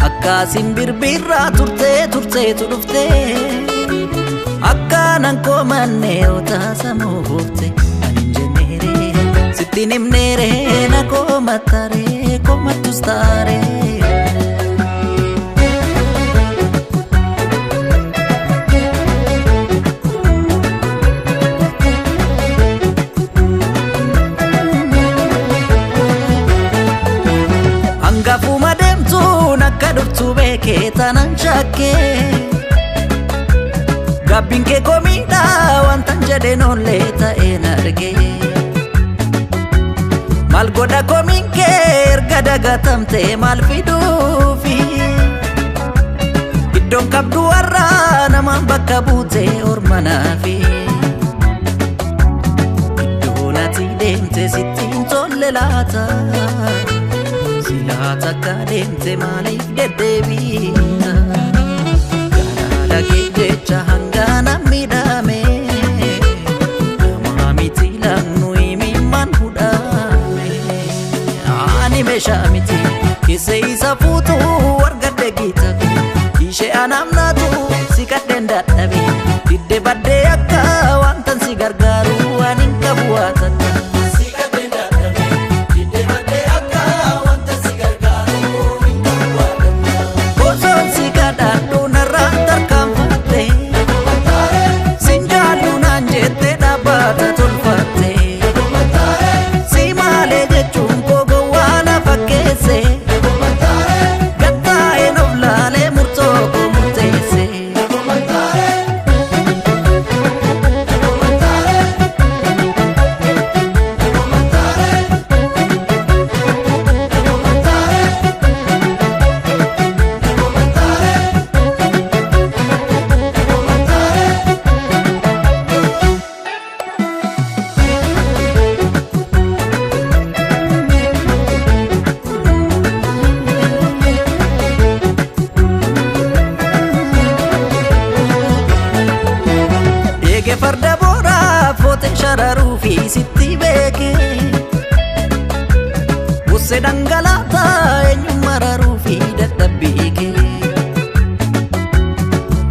Akka simbirbiirraa turtee tudufte akka nan koomannee otaasamuu buufte anin jenneere sittiin himneere na koomattaare koomattus taare hangafuma deemtuun akka dhuftu beekee tanan shakkee Gabbin kee komiidha wantan jedheen ollee ta'een argee Maal godha komiin kee erga dagatamtee maal fiduufi Iddoon qabdu warraa namaan bakka buutee ormanaafi Iddoon ati deemte sittiin tolle laata Silaata akka deemte maaliif deddeebiita Lagi jecha hangana midame Nama miti langnu imiman hudame Ani mesha miti Kise isa futu wargade gitaku Ishe anamnatu sikadden dadhabe Didde badde akka wantan si gargaaru anin qabu waatata Sikadden dadhabe Didde badde akka wantan si gargaaru anin qabu waatata Osoon si kadhadhu narraan tarka Farda boora foote shararuu fi sitti beeke Busse dhangalaataa eenyu mararuu fi dadhabbiike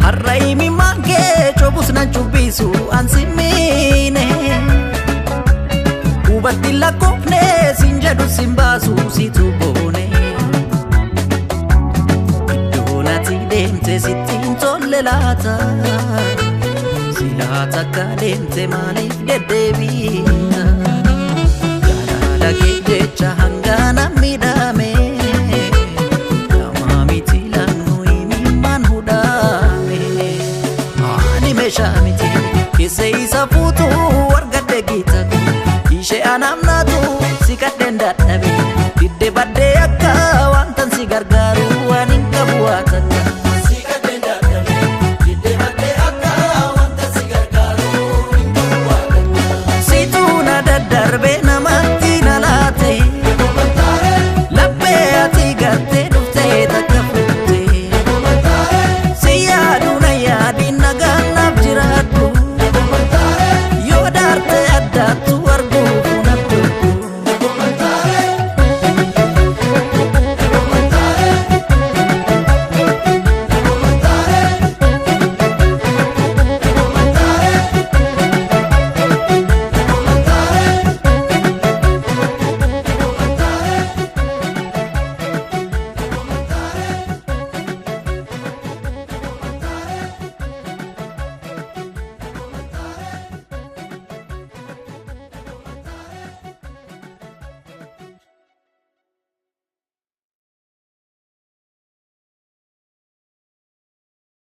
Har'a himimmaan kee coobus nan cubbisu ansi miine Hubatti lakkoofne sin jedhu sin baasu situ boone Iddoon ati deemte sittiin tolle laata Silaata akka deemte maaliif deddeebiita Jaalala kee jecha hangana midhame Nama miti langnu imiman hudhame Ani mesha miti Kise isa futu wargadde gitaku Ishe anamna